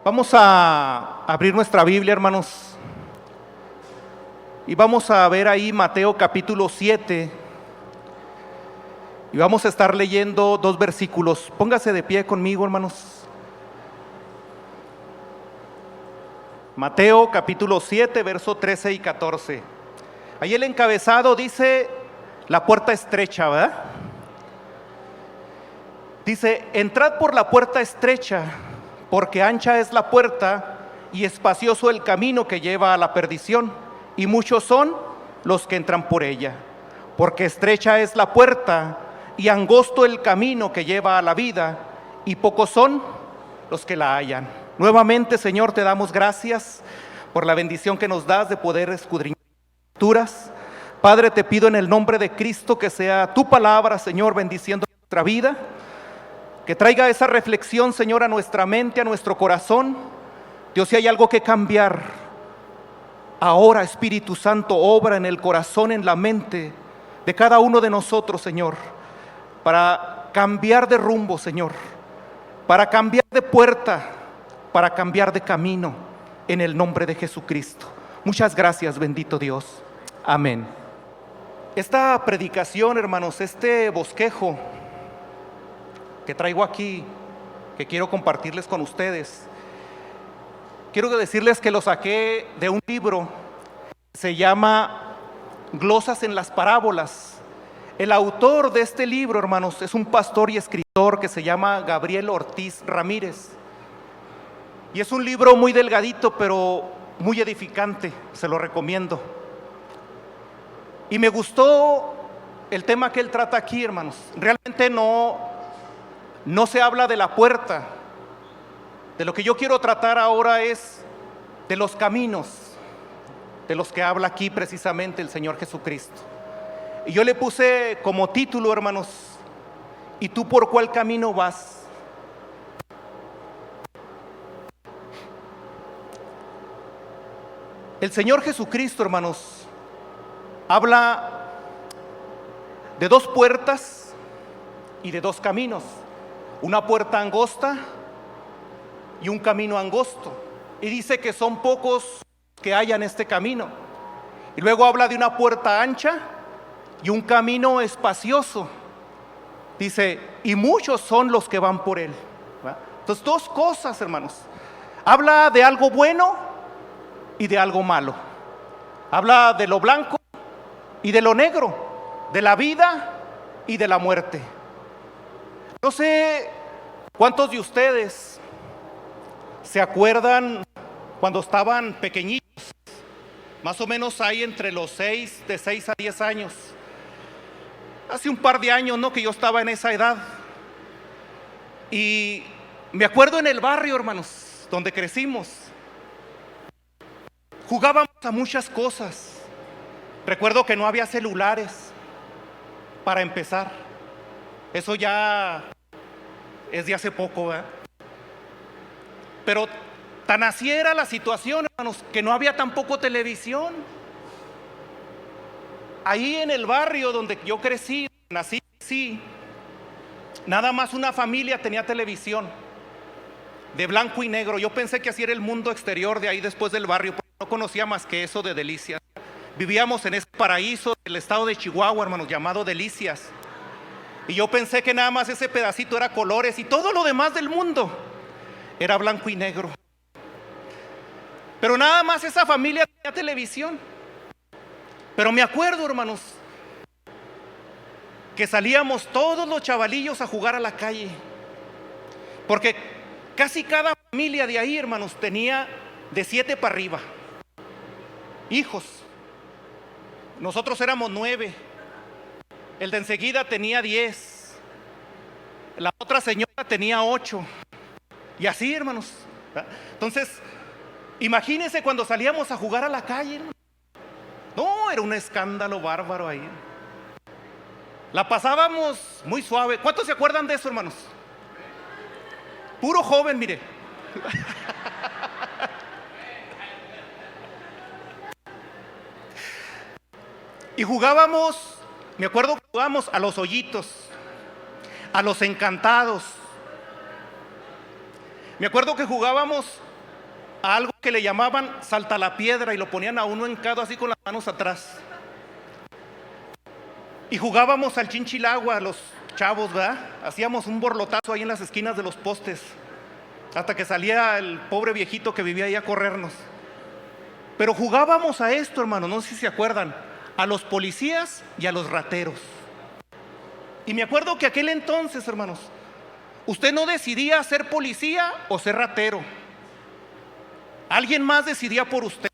Vamos a abrir nuestra Biblia, hermanos, y vamos a ver ahí Mateo capítulo 7, y vamos a estar leyendo dos versículos. Póngase de pie conmigo, hermanos. Mateo capítulo 7, verso 13 y 14. Ahí el encabezado dice, la puerta estrecha, ¿verdad? Dice, entrad por la puerta estrecha, porque ancha es la puerta y espacioso el camino que lleva a la perdición, y muchos son los que entran por ella. Porque estrecha es la puerta y angosto el camino que lleva a la vida, y pocos son los que la hallan. Nuevamente, Señor, te damos gracias por la bendición que nos das de poder escudriñar las Escrituras. Padre, te pido en el nombre de Cristo que sea tu palabra, Señor, bendiciendo nuestra vida, que traiga esa reflexión, Señor, a nuestra mente, a nuestro corazón. Dios, si hay algo que cambiar, ahora, Espíritu Santo, obra en el corazón, en la mente de cada uno de nosotros, Señor, para cambiar de rumbo, Señor, para cambiar de puerta, para cambiar de camino, en el nombre de Jesucristo. Muchas gracias, bendito Dios. Amén. Esta predicación, hermanos, este bosquejo que traigo aquí, que quiero compartirles con ustedes, quiero decirles que lo saqué de un libro, se llama Glosas en las Parábolas. El autor de este libro, hermanos, es un pastor y escritor que se llama Gabriel Ortiz Ramírez, y es un libro muy delgadito pero muy edificante, se lo recomiendo. Y me gustó el tema que él trata aquí, hermanos. Realmente no se habla de la puerta. De lo que yo quiero tratar ahora es de los caminos, de los que habla aquí precisamente el Señor Jesucristo. Y yo le puse como título, hermanos, ¿y tú por cuál camino vas? El Señor Jesucristo, hermanos, habla de dos puertas y de dos caminos. Una puerta angosta y un camino angosto. Y dice que son pocos que hallan este camino. Y luego habla de una puerta ancha y un camino espacioso. Dice, y muchos son los que van por él. ¿Va? Entonces, dos cosas, hermanos. Habla de algo bueno y de algo malo. Habla de lo blanco y de lo negro, de la vida y de la muerte. No sé cuántos de ustedes se acuerdan cuando estaban pequeñitos, más o menos ahí entre los de 6 a 10 años. Hace un par de años, ¿no?, que yo estaba en esa edad. Y me acuerdo en el barrio, hermanos, donde crecimos, jugábamos a muchas cosas. Recuerdo que no había celulares, para empezar. Eso ya es de hace poco, ¿verdad? Pero tan así era la situación, hermanos, que no había tampoco televisión. Ahí en el barrio donde yo crecí, nací, sí, nada más una familia tenía televisión, de blanco y negro. Yo pensé que así era el mundo exterior de ahí después del barrio, porque no conocía más que eso de Delicias. Vivíamos en ese paraíso del estado de Chihuahua, hermanos, llamado Delicias. Y yo pensé que nada más ese pedacito era colores y todo lo demás del mundo era blanco y negro. Pero nada más esa familia tenía televisión. Pero me acuerdo, hermanos, que salíamos todos los chavalillos a jugar a la calle. Porque casi cada familia de ahí, hermanos, tenía de 7 para arriba hijos. Nosotros éramos 9. El de enseguida tenía 10. La otra señora tenía 8. Y así, hermanos. Entonces, imagínense cuando salíamos a jugar a la calle, hermanos. No, era un escándalo bárbaro ahí. La pasábamos muy suave. ¿Cuántos se acuerdan de eso, hermanos? Puro joven, mire. Y jugábamos, me acuerdo que jugábamos a los hoyitos, a los encantados. Me acuerdo que jugábamos a algo que le llamaban salta la piedra y lo ponían a uno hincado así con las manos atrás. Y jugábamos al chinchilagua, los chavos, ¿verdad? Hacíamos un borlotazo ahí en las esquinas de los postes, hasta que salía el pobre viejito que vivía ahí a corrernos. Pero jugábamos a esto, hermano, no sé si se acuerdan, a los policías y a los rateros. Y me acuerdo que aquel entonces, hermanos, usted no decidía ser policía o ser ratero. Alguien más decidía por usted.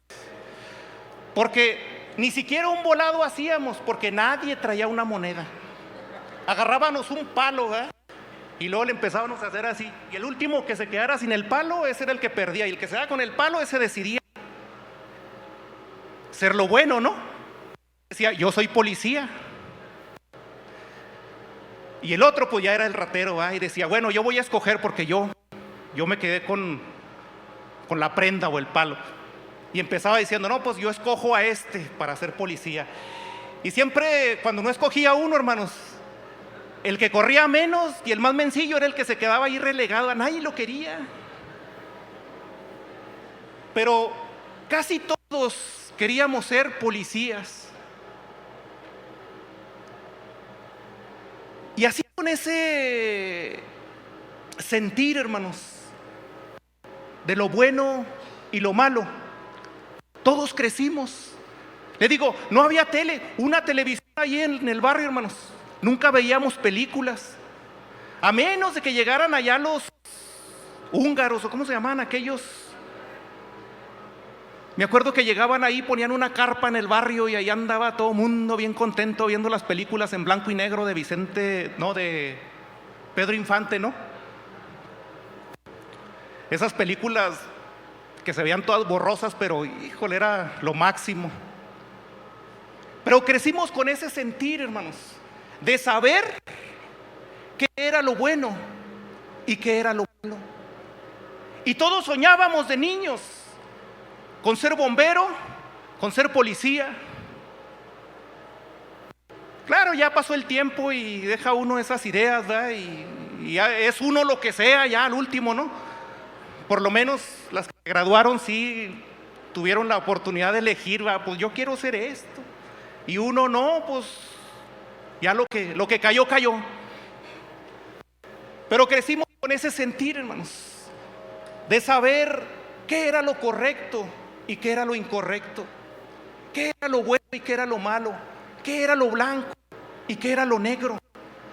Porque ni siquiera un volado hacíamos, porque nadie traía una moneda. Agarrábamos un palo, ¿verdad? Y luego le empezábamos a hacer así. Y el último que se quedara sin el palo, ese era el que perdía. Y el que se quedara con el palo, ese decidía ser lo bueno, ¿no? Decía, yo soy policía. Y el otro pues ya era el ratero, ¿verdad? Y decía, bueno, yo voy a escoger porque yo me quedé con la prenda o el palo. Y empezaba diciendo, no, pues yo escojo a este para ser policía. Y siempre cuando no escogía uno, hermanos, el que corría menos y el más mencillo era el que se quedaba ahí relegado. A nadie lo quería. Pero casi todos queríamos ser policías. Y así con ese sentir, hermanos, de lo bueno y lo malo, todos crecimos. Le digo, no había una televisión ahí en el barrio, hermanos. Nunca veíamos películas. A menos de que llegaran allá los húngaros, o cómo se llamaban aquellos. Me acuerdo que llegaban ahí, ponían una carpa en el barrio y ahí andaba todo el mundo bien contento viendo las películas en blanco y negro de de Pedro Infante, ¿no? Esas películas que se veían todas borrosas, pero híjole, era lo máximo. Pero crecimos con ese sentir, hermanos, de saber qué era lo bueno y qué era lo malo. Y todos soñábamos de niños con ser bombero, con ser policía. Claro, ya pasó el tiempo y deja uno esas ideas, ¿verdad? Y ya es uno lo que sea, ya al último, ¿no? Por lo menos las que graduaron sí tuvieron la oportunidad de elegir, ¿va? Pues yo quiero ser esto. Y uno no, pues ya lo que cayó, cayó. Pero crecimos con ese sentir, hermanos, de saber qué era lo correcto y qué era lo incorrecto, qué era lo bueno y qué era lo malo, qué era lo blanco y qué era lo negro.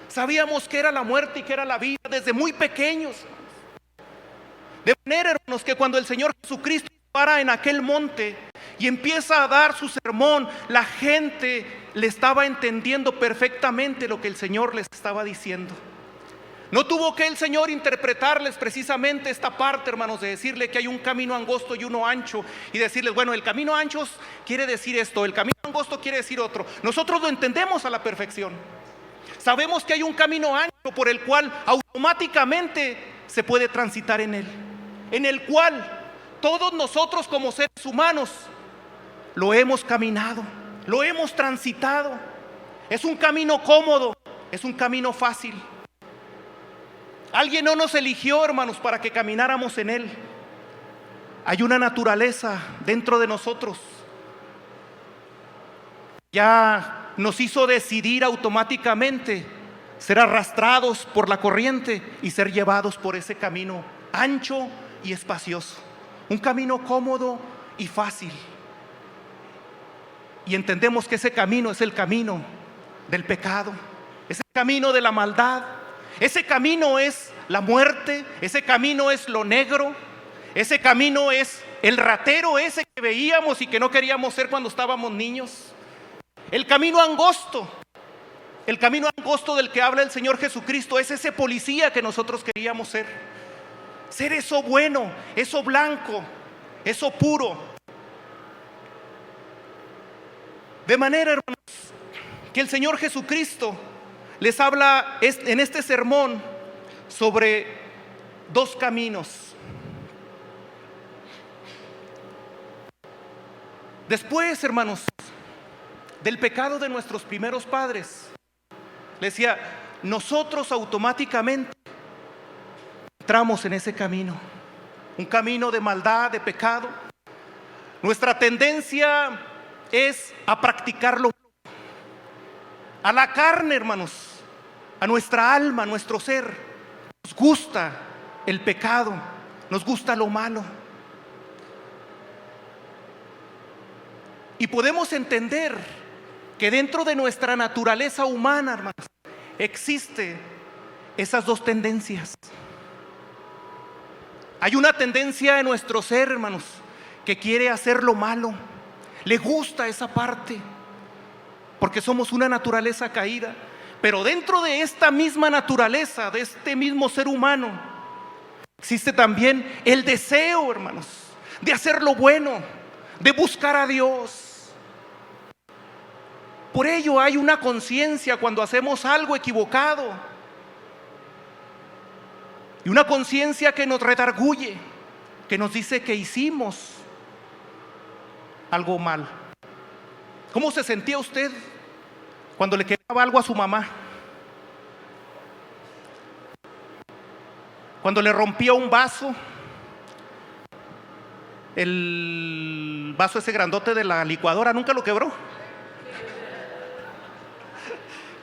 Sabíamos qué era la muerte y qué era la vida desde muy pequeños. De manera, hermanos, que cuando el Señor Jesucristo para en aquel monte y empieza a dar su sermón, la gente le estaba entendiendo perfectamente lo que el Señor les estaba diciendo. No tuvo que el Señor interpretarles precisamente esta parte, hermanos, de decirle que hay un camino angosto y uno ancho, y decirles, bueno, el camino ancho quiere decir esto, el camino angosto quiere decir otro. Nosotros lo entendemos a la perfección. Sabemos que hay un camino ancho por el cual automáticamente se puede transitar en el cual todos nosotros como seres humanos lo hemos caminado, lo hemos transitado. Es un camino cómodo, es un camino fácil. Alguien no nos eligió, hermanos, para que camináramos en él. Hay una naturaleza dentro de nosotros. Ya nos hizo decidir automáticamente ser arrastrados por la corriente y ser llevados por ese camino ancho y espacioso. Un camino cómodo y fácil. Y entendemos que ese camino es el camino del pecado, es el camino de la maldad, ese camino es la muerte, ese camino es lo negro, ese camino es el ratero ese que veíamos y que no queríamos ser cuando estábamos niños. El camino angosto del que habla el Señor Jesucristo es ese policía que nosotros queríamos ser. Ser eso bueno, eso blanco, eso puro. De manera, hermanos, que el Señor Jesucristo les habla en este sermón sobre dos caminos. Después, hermanos, del pecado de nuestros primeros padres, le decía, nosotros automáticamente entramos en ese camino. un camino de maldad, de pecado. Nuestra tendencia es a practicarlo, a la carne, hermanos, a nuestra alma, a nuestro ser. Nos gusta el pecado, nos gusta lo malo. Y podemos entender que dentro de nuestra naturaleza humana, hermanos, existe esas dos tendencias. Hay una tendencia en nuestro ser, hermanos, que quiere hacer lo malo. Le gusta esa parte, porque somos una naturaleza caída. Pero dentro de esta misma naturaleza, de este mismo ser humano, existe también el deseo, hermanos, de hacer lo bueno, de buscar a Dios. Por ello hay una conciencia cuando hacemos algo equivocado, y una conciencia que nos redarguye, que nos dice que hicimos algo mal. ¿Cómo se sentía usted cuando le quedaba algo a su mamá? Cuando le rompía un vaso, el vaso ese grandote de la licuadora, ¿nunca lo quebró?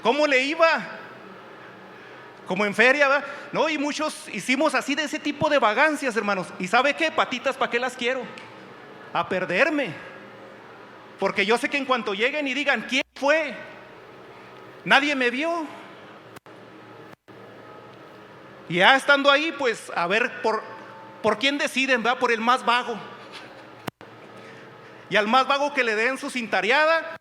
¿Cómo le iba? Como en feria, ¿verdad? No, y muchos hicimos así de ese tipo de vagancias, hermanos. ¿Y sabe qué? Patitas, ¿para qué las quiero? A perderme. Porque yo sé que en cuanto lleguen y digan, ¿quién fue? Nadie me vio. Y ya estando ahí, pues a ver por quién deciden, ¿verdad? Por el más vago. Y al más vago que le den su cintareada.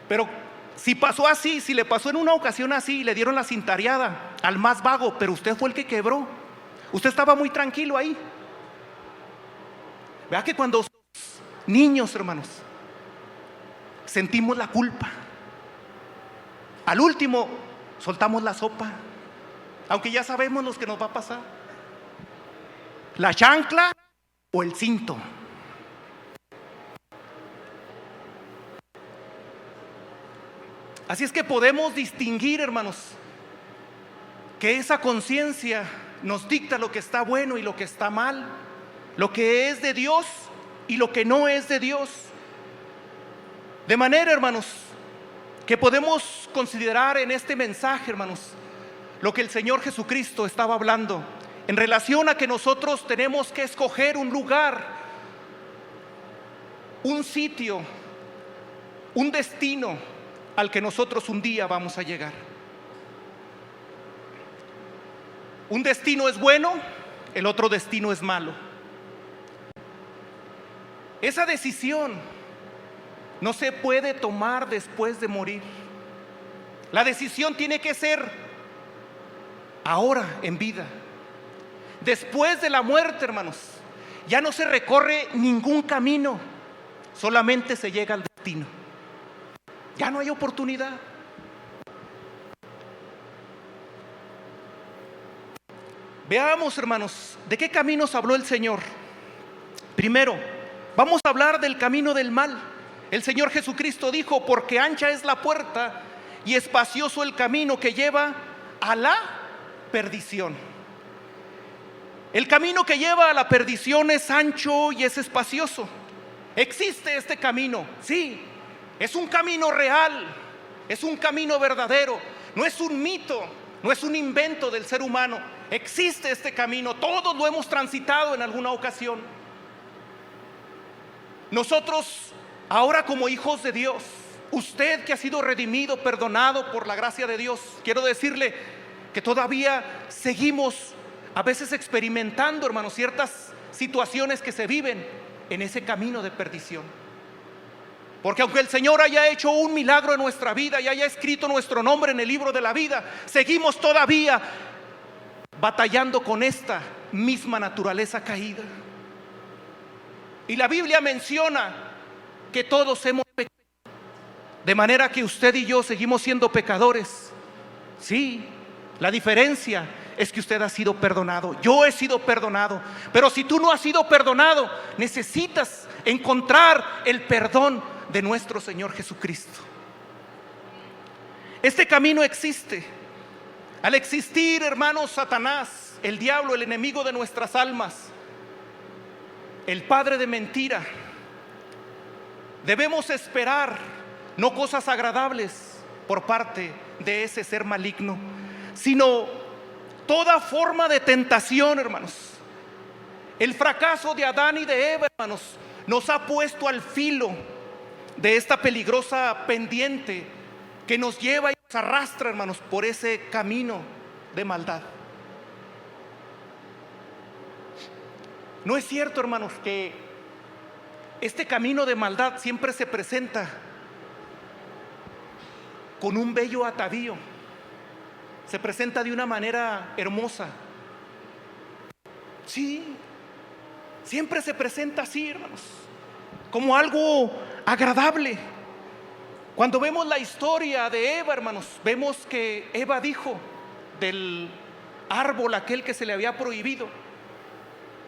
Pero si pasó así, si le pasó en una ocasión así y le dieron la cintareada al más vago, pero usted fue el que quebró, usted estaba muy tranquilo ahí. Vea que cuando somos niños, hermanos, sentimos la culpa. Al último, soltamos la sopa, aunque ya sabemos lo que nos va a pasar. La chancla o el cinto. Así es que podemos distinguir, hermanos, que esa conciencia nos dicta lo que está bueno y lo que está mal, lo que es de Dios y lo que no es de Dios. De manera, hermanos, que podemos considerar en este mensaje, hermanos, lo que el Señor Jesucristo estaba hablando en relación a que nosotros tenemos que escoger un lugar, un sitio, un destino al que nosotros un día vamos a llegar. Un destino es bueno, el otro destino es malo. Esa decisión no se puede tomar después de morir. La decisión tiene que ser ahora, en vida. Después de la muerte, hermanos, ya no se recorre ningún camino, solamente se llega al destino. Ya no hay oportunidad. Veamos, hermanos, de qué caminos habló el Señor. Primero, vamos a hablar del camino del mal. El Señor Jesucristo dijo, porque ancha es la puerta y espacioso el camino que lleva a la perdición. El camino que lleva a la perdición es ancho y es espacioso. ¿Existe este camino? Sí. Es un camino real, es un camino verdadero, no es un mito, no es un invento del ser humano. Existe este camino, todos lo hemos transitado en alguna ocasión. Nosotros, ahora como hijos de Dios, usted que ha sido redimido, perdonado por la gracia de Dios, quiero decirle que todavía seguimos a veces experimentando, hermanos, ciertas situaciones que se viven en ese camino de perdición. Porque aunque el Señor haya hecho un milagro en nuestra vida y haya escrito nuestro nombre en el libro de la vida, seguimos todavía batallando con esta misma naturaleza caída. Y la Biblia menciona que todos hemos pecado, de manera que usted y yo seguimos siendo pecadores. Sí, la diferencia es que usted ha sido perdonado, yo he sido perdonado. Pero si tú no has sido perdonado, necesitas encontrar el perdón de nuestro Señor Jesucristo. Este camino existe. Al existir, hermanos, Satanás, el diablo, el enemigo de nuestras almas, el padre de mentira. Debemos esperar no cosas agradables por parte de ese ser maligno, sino toda forma de tentación, hermanos. El fracaso de Adán y de Eva, hermanos, nos ha puesto al filo de esta peligrosa pendiente que nos lleva y nos arrastra, hermanos, por ese camino de maldad. No es cierto, hermanos, que este camino de maldad siempre se presenta con un bello atavío, se presenta de una manera hermosa. Sí, siempre se presenta así, hermanos, como algo agradable. Cuando vemos la historia de Eva, hermanos, vemos que Eva dijo del árbol aquel que se le había prohibido,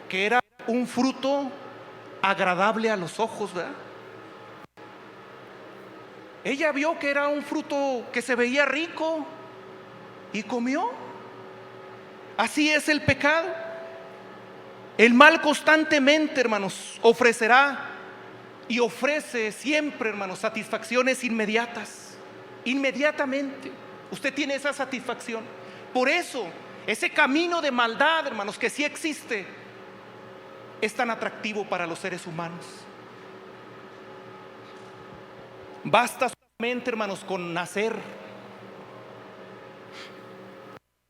que era un fruto agradable a los ojos, ¿verdad? Ella vio que era un fruto que se veía rico y comió. Así es el pecado. El mal constantemente, hermanos, ofrecerá y ofrece siempre, hermanos, satisfacciones inmediatas. Inmediatamente usted tiene esa satisfacción. Por eso ese camino de maldad, hermanos, que sí existe, es tan atractivo para los seres humanos. Basta solamente, hermanos, con nacer,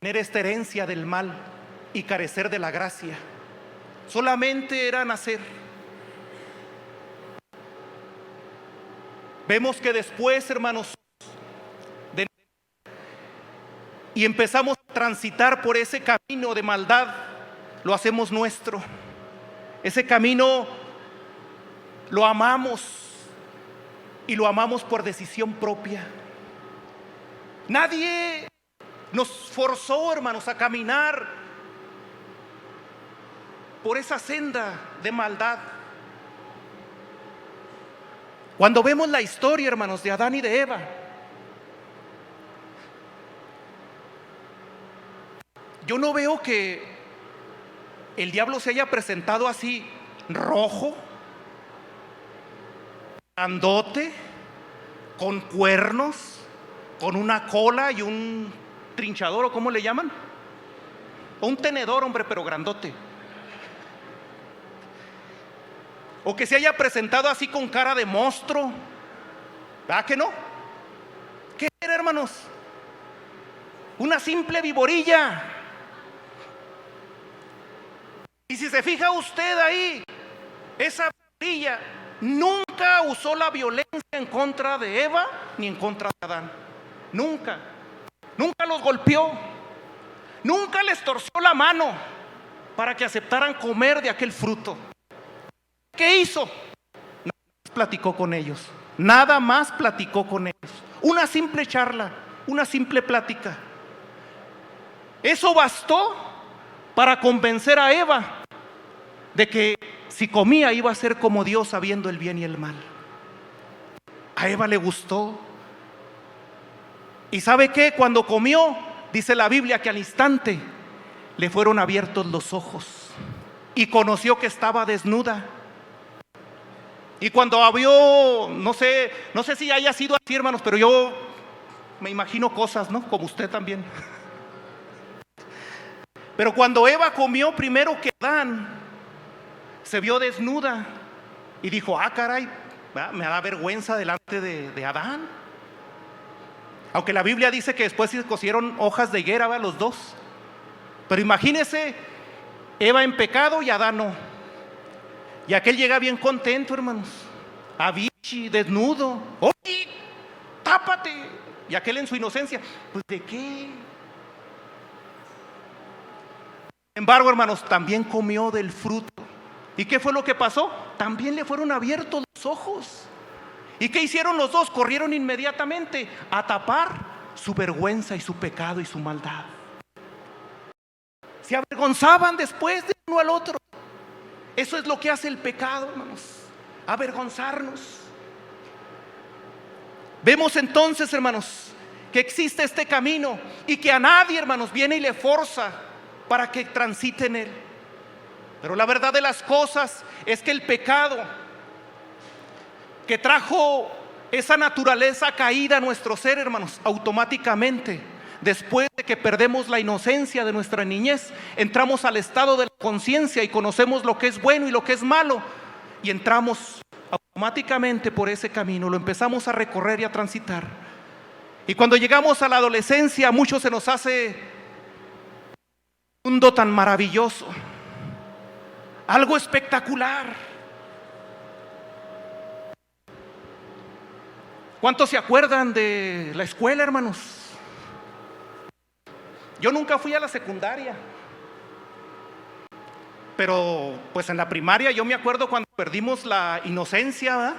tener esta herencia del mal y carecer de la gracia. Solamente era nacer. Vemos que después, hermanos, y empezamos a transitar por ese camino de maldad, lo hacemos nuestro. Ese camino lo amamos, y lo amamos por decisión propia. Nadie nos forzó, hermanos, a caminar por esa senda de maldad. Cuando vemos la historia, hermanos, de Adán y de Eva, yo no veo que el diablo se haya presentado así, rojo, grandote, con cuernos, con una cola y un trinchador, o ¿cómo le llaman? O un tenedor, hombre, pero grandote. O que se haya presentado así con cara de monstruo. ¿Verdad que no? ¿Qué era, hermanos? Una simple viborilla. Y si se fija usted ahí, esa viborilla nunca usó la violencia en contra de Eva ni en contra de Adán. Nunca. Nunca los golpeó. Nunca les torció la mano para que aceptaran comer de aquel fruto. ¿Qué hizo? Nada más platicó con ellos. Nada más platicó con ellos. Una simple charla, una simple plática. Eso bastó para convencer a Eva de que si comía iba a ser como Dios, sabiendo el bien y el mal. A Eva le gustó. ¿Y sabe qué? Cuando comió, dice la Biblia que al instante le fueron abiertos los ojos y conoció que estaba desnuda. Y cuando abrió, no sé si haya sido así, hermanos, pero yo me imagino cosas, ¿no? Como usted también. Pero cuando Eva comió primero que Adán, se vio desnuda y dijo: ah, caray, me da vergüenza delante de Adán. Aunque la Biblia dice que después se cosieron hojas de higuera, ¿verdad? Los dos. Pero imagínese, Eva en pecado y Adán no. Y aquel llega bien contento, hermanos, a bichi, desnudo. Oye, tápate. Y aquel en su inocencia: pues ¿de qué? Sin embargo, hermanos, también comió del fruto. ¿Y qué fue lo que pasó? También le fueron abiertos los ojos. ¿Y qué hicieron los dos? Corrieron inmediatamente a tapar su vergüenza y su pecado y su maldad. Se avergonzaban después de uno al otro. Eso es lo que hace el pecado, hermanos, avergonzarnos. Vemos entonces, hermanos, que existe este camino y que a nadie, hermanos, viene y le forza para que transite en él. Pero la verdad de las cosas es que el pecado que trajo esa naturaleza caída a nuestro ser, hermanos, automáticamente, después de que perdemos la inocencia de nuestra niñez, entramos al estado de la conciencia y conocemos lo que es bueno y lo que es malo, y entramos automáticamente por ese camino, lo empezamos a recorrer y a transitar. Y cuando llegamos a la adolescencia, a muchos se nos hace un mundo tan maravilloso, algo espectacular. ¿Cuántos se acuerdan de la escuela, hermanos? Yo nunca fui a la secundaria, pero pues en la primaria yo me acuerdo cuando perdimos la inocencia, ¿verdad?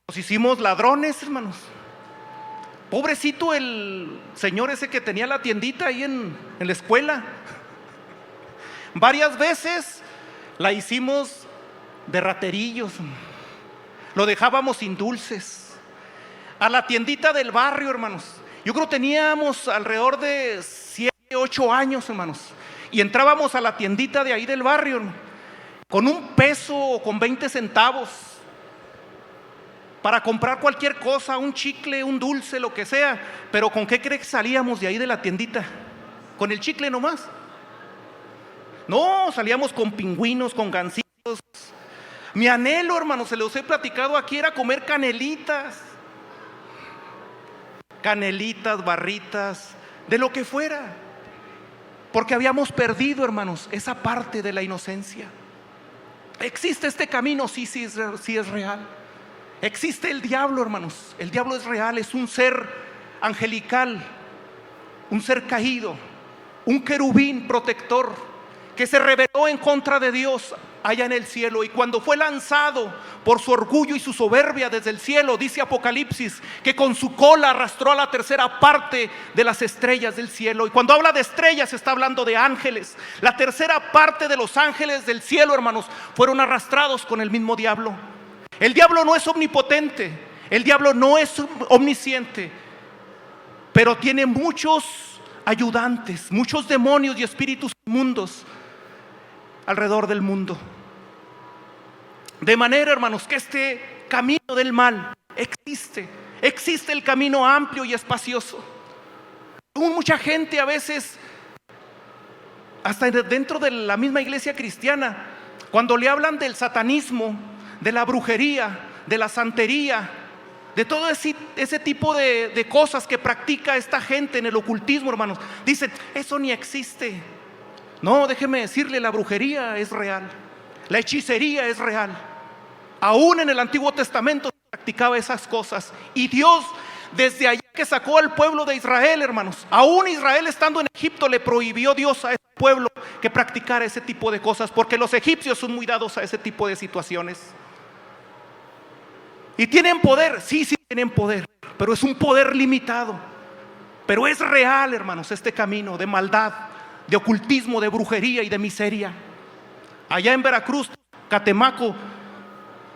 Nos hicimos ladrones, hermanos. Pobrecito el señor ese que tenía la tiendita ahí en la escuela. Varias veces la hicimos de raterillos, lo dejábamos sin dulces. A la tiendita del barrio, hermanos, yo creo que teníamos alrededor de 7, 8 años, hermanos, y entrábamos a la tiendita de ahí del barrio, hermano, con un peso o con 20 centavos para comprar cualquier cosa, un chicle, un dulce, lo que sea. Pero ¿con qué crees que salíamos de ahí de la tiendita? ¿Con el chicle nomás? No, salíamos con pingüinos, con gansitos. Mi anhelo, hermanos, se los he platicado aquí, era comer canelitas, barritas, de lo que fuera, porque habíamos perdido, hermanos, esa parte de la inocencia. ¿Existe este camino? Sí es real. Existe el diablo, hermanos. El diablo es real, es un ser angelical, un ser caído, un querubín protector que se rebeló en contra de Dios allá en el cielo, y cuando fue lanzado por su orgullo y su soberbia desde el cielo, dice Apocalipsis que con su cola arrastró a la tercera parte de las estrellas del cielo. Y cuando habla de estrellas está hablando de ángeles. La tercera parte de los ángeles del cielo, hermanos, fueron arrastrados con el mismo diablo. El diablo no es omnipotente, el diablo no es omnisciente, pero tiene muchos ayudantes, muchos demonios y espíritus inmundos alrededor del mundo. De manera, hermanos, que este camino del mal existe el camino amplio y espacioso. Mucha gente a veces, hasta dentro de la misma iglesia cristiana, cuando le hablan del satanismo, de la brujería, de la santería, de todo ese tipo de cosas que practica esta gente en el ocultismo, hermanos, dicen, eso ni existe. No, déjeme decirle, la brujería es real, la hechicería es real. Aún en el Antiguo Testamento se practicaba esas cosas, y Dios, desde allá que sacó al pueblo de Israel, hermanos, aún Israel estando en Egipto, le prohibió Dios a ese pueblo que practicara ese tipo de cosas, porque los egipcios son muy dados a ese tipo de situaciones. ¿Y tienen poder? Sí tienen poder, pero es un poder limitado. Pero es real, hermanos, este camino de maldad, de ocultismo, de brujería y de miseria. Allá en Veracruz, Catemaco,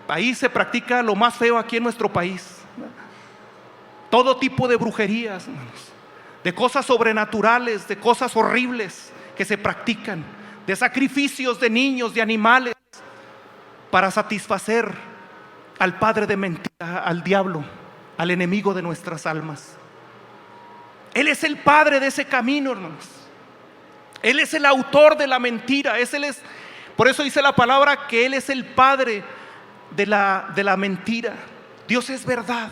ahí se practica lo más feo aquí en nuestro país. Todo tipo de brujerías, hermanos, de cosas sobrenaturales, de cosas horribles que se practican, de sacrificios de niños, de animales, para satisfacer al padre de mentira, al diablo, al enemigo de nuestras almas. Él es el padre de ese camino, hermanos. Él es el autor de la mentira. Por eso dice la palabra que Él es el padre de la mentira. Dios es verdad.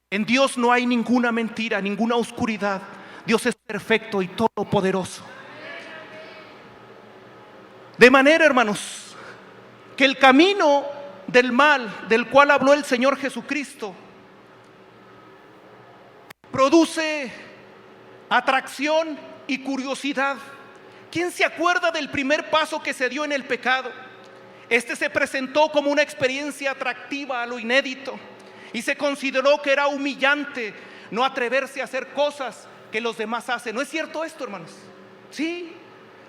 En Dios no hay ninguna mentira, ninguna oscuridad. Dios es perfecto y todopoderoso. De manera, hermanos, que el camino del mal del cual habló el Señor Jesucristo produce atracción y curiosidad. ¿Quién se acuerda del primer paso que se dio en el pecado? Este se presentó como una experiencia atractiva a lo inédito, y se consideró que era humillante no atreverse a hacer cosas que los demás hacen. ¿No es cierto esto, hermanos? Sí,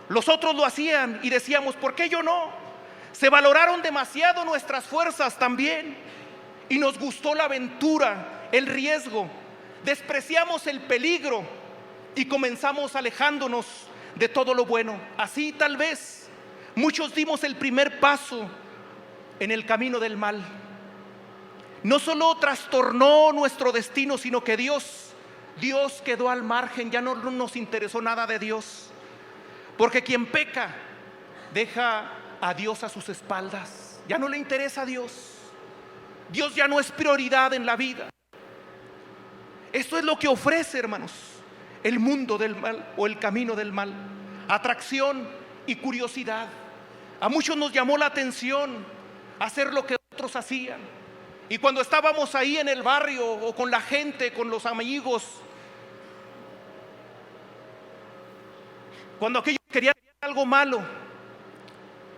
los otros lo hacían y decíamos, ¿por qué yo no? Se valoraron demasiado nuestras fuerzas también, y nos gustó la aventura, el riesgo. Despreciamos el peligro y comenzamos alejándonos de todo lo bueno. Así tal vez Muchos dimos el primer paso en el camino del mal. No solo trastornó nuestro destino, sino que Dios quedó al margen. Ya no nos interesó nada de Dios, porque quien peca deja a Dios a sus espaldas. Ya no le interesa a Dios. Dios ya no es prioridad en la vida. Esto es lo que ofrece, hermanos, el mundo del mal o el camino del mal: atracción y curiosidad. A muchos nos llamó la atención hacer lo que otros hacían, y cuando estábamos ahí en el barrio o con la gente, con los amigos, cuando aquellos querían algo malo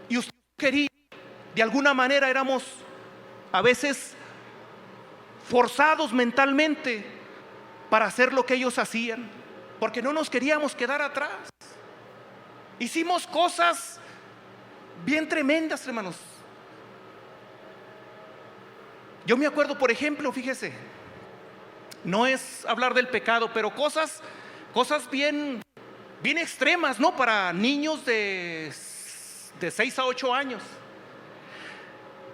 y usted quería, de alguna manera éramos a veces forzados mentalmente para hacer lo que ellos hacían, porque no nos queríamos quedar atrás. Hicimos cosas bien tremendas, hermanos. Yo me acuerdo, por ejemplo, fíjese, no es hablar del pecado, pero cosas bien extremas, ¿no? Para niños de 6 a 8 años.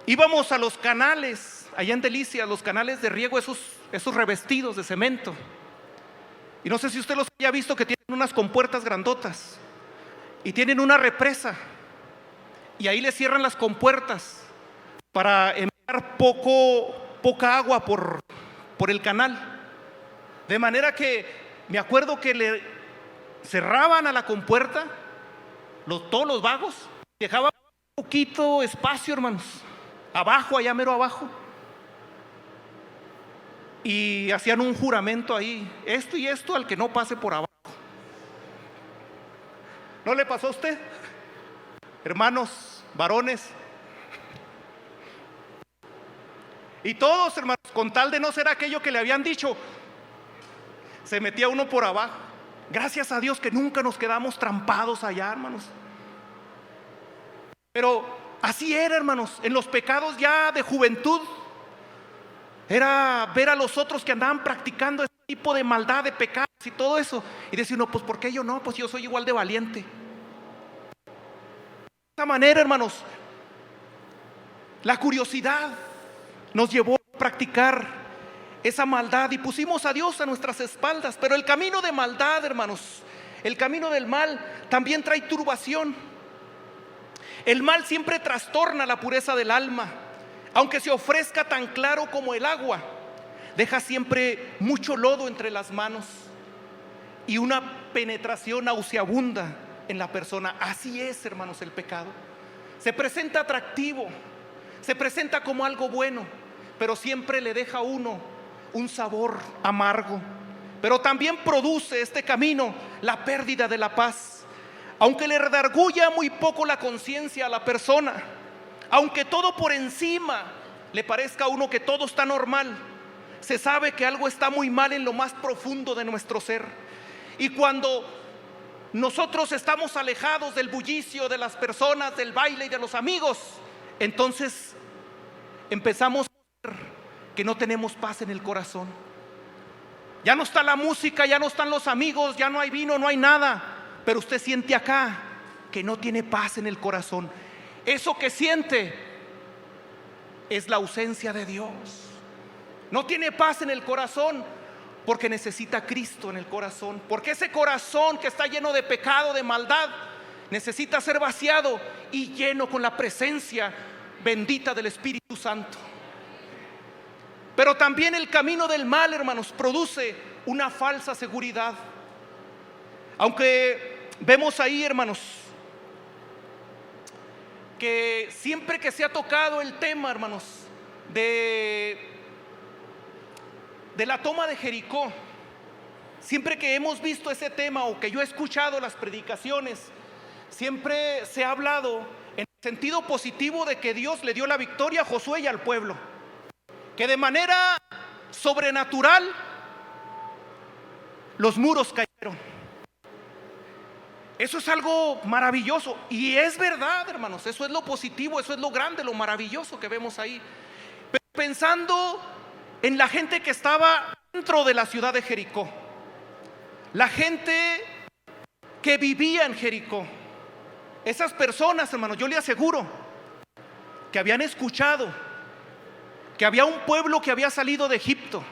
Íbamos a los canales, allá en Delicia, los canales de riego, esos revestidos de cemento. Y no sé si usted los haya visto, que tienen unas compuertas grandotas y tienen una represa, y ahí le cierran las compuertas para enviar poca agua por el canal. De manera que me acuerdo que le cerraban a la compuerta todos los vagos, dejaban un poquito espacio, hermanos, abajo, allá mero abajo, y hacían un juramento ahí: esto y esto al que no pase por abajo. ¿No le pasó a usted, hermanos varones? Y todos, hermanos, con tal de no ser aquello que le habían dicho, se metía uno por abajo. Gracias a Dios que nunca nos quedamos trampados allá, hermanos. Pero así era, hermanos, en los pecados ya de juventud. Era ver a los otros que andaban practicando ese tipo de maldad, de pecados y todo eso, y decir: no, pues ¿por qué yo no? Pues yo soy igual de valiente. De esta manera, hermanos, la curiosidad nos llevó a practicar esa maldad y pusimos a Dios a nuestras espaldas. Pero el camino de maldad, hermanos, el camino del mal también trae turbación. El mal siempre trastorna la pureza del alma. Aunque se ofrezca tan claro como el agua, deja siempre mucho lodo entre las manos y una penetración nauseabunda en la persona. Así es, hermanos, el pecado. Se presenta atractivo, se presenta como algo bueno, pero siempre le deja a uno un sabor amargo. Pero también produce este camino la pérdida de la paz. Aunque le redarguya muy poco la conciencia a la persona, aunque todo por encima le parezca a uno que todo está normal, se sabe que algo está muy mal en lo más profundo de nuestro ser. Y cuando nosotros estamos alejados del bullicio de las personas, del baile y de los amigos, entonces empezamos a ver que no tenemos paz en el corazón. Ya no está la música, ya no están los amigos, ya no hay vino, no hay nada, pero usted siente acá que no tiene paz en el corazón. Eso que siente es la ausencia de Dios. No tiene paz en el corazón porque necesita a Cristo en el corazón. Porque ese corazón que está lleno de pecado, de maldad, necesita ser vaciado y lleno con la presencia bendita del Espíritu Santo. Pero también el camino del mal, hermanos, produce una falsa seguridad. Aunque vemos ahí, hermanos, que siempre que se ha tocado el tema, hermanos, de la toma de Jericó, siempre que hemos visto ese tema o que yo he escuchado las predicaciones, siempre se ha hablado en el sentido positivo de que Dios le dio la victoria a Josué y al pueblo, que de manera sobrenatural los muros cayeron. Eso es algo maravilloso y es verdad, hermanos. Eso es lo positivo, eso es lo grande, lo maravilloso que vemos ahí. Pero pensando en la gente que estaba dentro de la ciudad de Jericó, la gente que vivía en Jericó, esas personas, hermanos, yo le aseguro que habían escuchado que había un pueblo que había salido de Egipto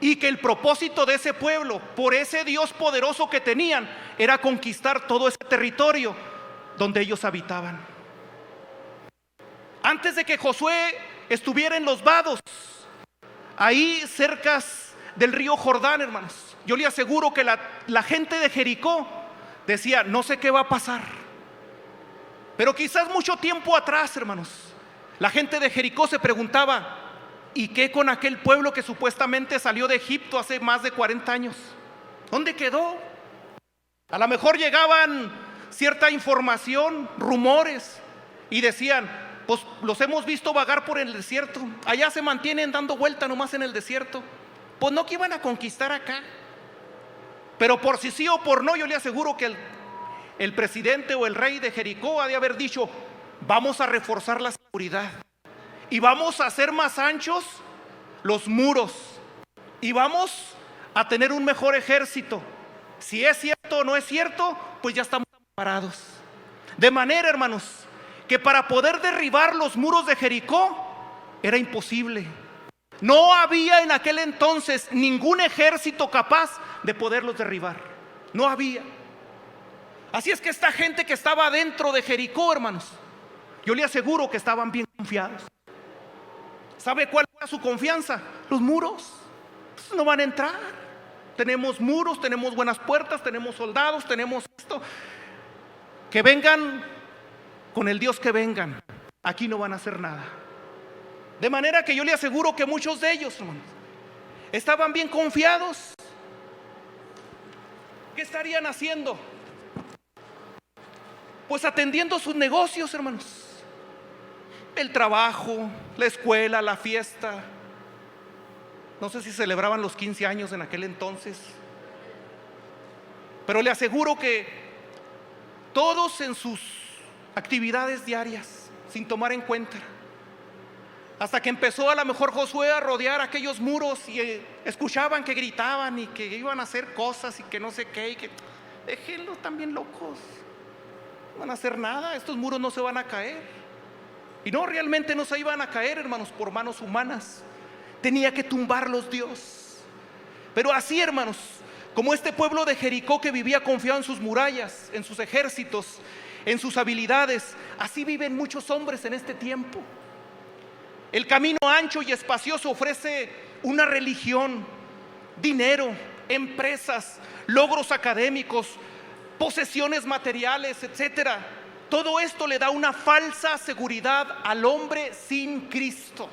y que el propósito de ese pueblo, por ese Dios poderoso que tenían, era conquistar todo ese territorio donde ellos habitaban. Antes de que Josué estuviera en los vados, ahí cerca del río Jordán, hermanos, yo le aseguro que la gente de Jericó decía: no sé qué va a pasar. Pero quizás mucho tiempo atrás, hermanos, la gente de Jericó se preguntaba: ¿y qué con aquel pueblo que supuestamente salió de Egipto hace más de 40 años? ¿Dónde quedó? A lo mejor llegaban cierta información, rumores, y decían: pues los hemos visto vagar por el desierto, allá se mantienen dando vuelta nomás en el desierto, pues no que iban a conquistar acá. Pero por si sí o por no, yo le aseguro que el presidente o el rey de Jericó ha de haber dicho: vamos a reforzar la seguridad y vamos a hacer más anchos los muros y vamos a tener un mejor ejército. Si es cierto o no es cierto, pues ya estamos preparados. De manera, hermanos, que para poder derribar los muros de Jericó era imposible. No había en aquel entonces ningún ejército capaz de poderlos derribar. No había. Así es que esta gente que estaba dentro de Jericó, hermanos, yo le aseguro que estaban bien confiados. ¿Sabe cuál era su confianza? Los muros. Pues no van a entrar. Tenemos muros, tenemos buenas puertas, tenemos soldados, tenemos esto. Que vengan con el Dios que vengan, aquí no van a hacer nada. De manera que yo le aseguro que muchos de ellos, hermanos, estaban bien confiados. ¿Qué estarían haciendo? Pues atendiendo sus negocios, hermanos. El trabajo, la escuela, la fiesta. No sé si celebraban los 15 años en aquel entonces, pero le aseguro que todos en sus actividades diarias, sin tomar en cuenta, hasta que empezó a lo mejor Josué a rodear aquellos muros y escuchaban que gritaban y que iban a hacer cosas y que no sé qué, y que déjenlos también locos, no van a hacer nada, estos muros no se van a caer. Y no, realmente no se iban a caer, hermanos, por manos humanas. Tenía que tumbarlos Dios. Pero así, hermanos, como este pueblo de Jericó que vivía confiado en sus murallas, en sus ejércitos, en sus habilidades, así viven muchos hombres en este tiempo. El camino ancho y espacioso ofrece una religión, dinero, empresas, logros académicos, posesiones materiales, etcétera. Todo esto le da una falsa seguridad al hombre sin Cristo.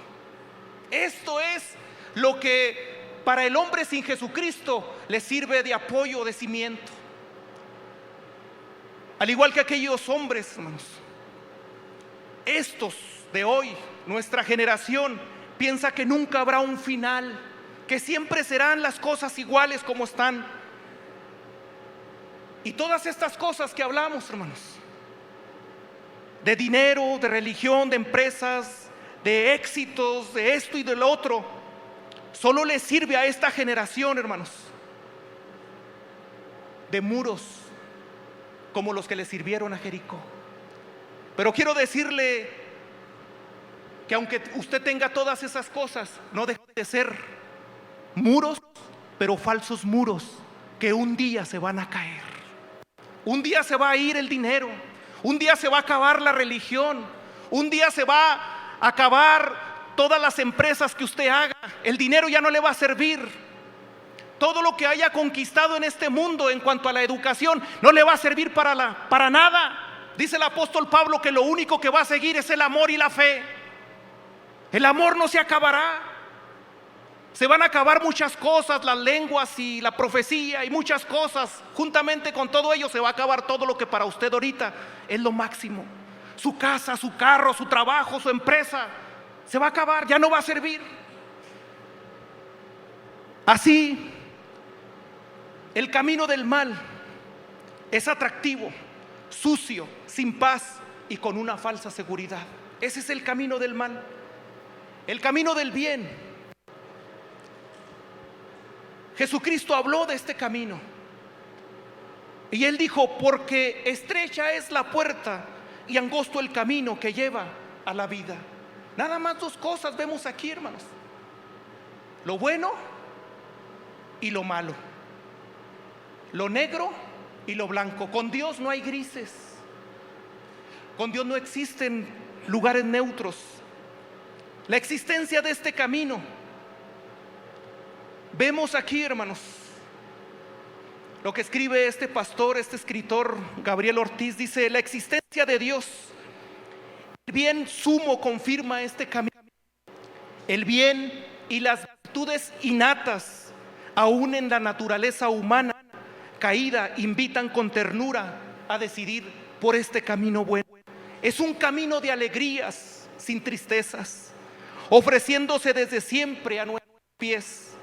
Esto es lo que para el hombre sin Jesucristo le sirve de apoyo, de cimiento. Al igual que aquellos hombres, hermanos, estos de hoy, nuestra generación, piensa que nunca habrá un final, que siempre serán las cosas iguales como están. Y todas estas cosas que hablamos, hermanos, de dinero, de religión, de empresas, de éxitos, de esto y del otro, solo le sirve a esta generación, hermanos, de muros como los que le sirvieron a Jericó. Pero quiero decirle que aunque usted tenga todas esas cosas, no deja de ser muros, pero falsos muros que un día se van a caer. Un día se va a ir el dinero, un día se va a acabar la religión, un día se va a acabar todas las empresas que usted haga. El dinero ya no le va a servir. Todo lo que haya conquistado en este mundo en cuanto a la educación no le va a servir para nada. Dice el apóstol Pablo que lo único que va a seguir es el amor y la fe. El amor no se acabará. Se van a acabar muchas cosas, las lenguas y la profecía y muchas cosas. Juntamente con todo ello se va a acabar todo lo que para usted ahorita es lo máximo. Su casa, su carro, su trabajo, su empresa, se va a acabar, ya no va a servir. Así, el camino del mal es atractivo, sucio, sin paz y con una falsa seguridad. Ese es el camino del mal. El camino del bien, Jesucristo habló de este camino. Y él dijo: porque estrecha es la puerta y angosto el camino que lleva a la vida. Nada más dos cosas vemos aquí, hermanos: lo bueno y lo malo, lo negro y lo blanco. Con Dios no hay grises, con Dios no existen lugares neutros. La existencia de este camino, vemos aquí, hermanos, lo que escribe este pastor, este escritor Gabriel Ortiz. Dice: la existencia de Dios, el bien sumo, confirma este camino. El bien y las virtudes innatas, aún en la naturaleza humana caída, invitan con ternura a decidir por este camino bueno. Es un camino de alegrías sin tristezas, ofreciéndose desde siempre a nuestros pies.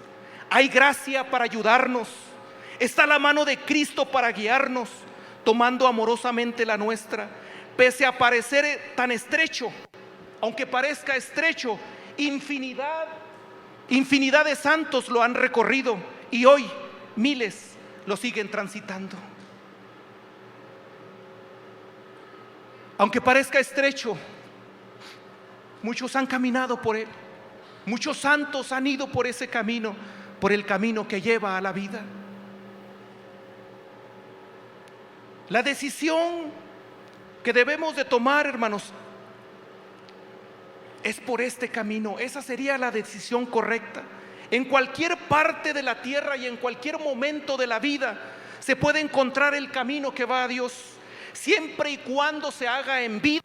Hay gracia para ayudarnos, está la mano de Cristo para guiarnos, tomando amorosamente la nuestra. Pese a parecer tan estrecho, aunque parezca estrecho, infinidad de santos lo han recorrido, y hoy miles lo siguen transitando. Aunque parezca estrecho, muchos han caminado por él, muchos santos han ido por ese camino, por el camino que lleva a la vida. La decisión que debemos de tomar, hermanos, es por este camino. Esa sería la decisión correcta. En cualquier parte de la tierra y en cualquier momento de la vida se puede encontrar el camino que va a Dios, siempre y cuando se haga en vida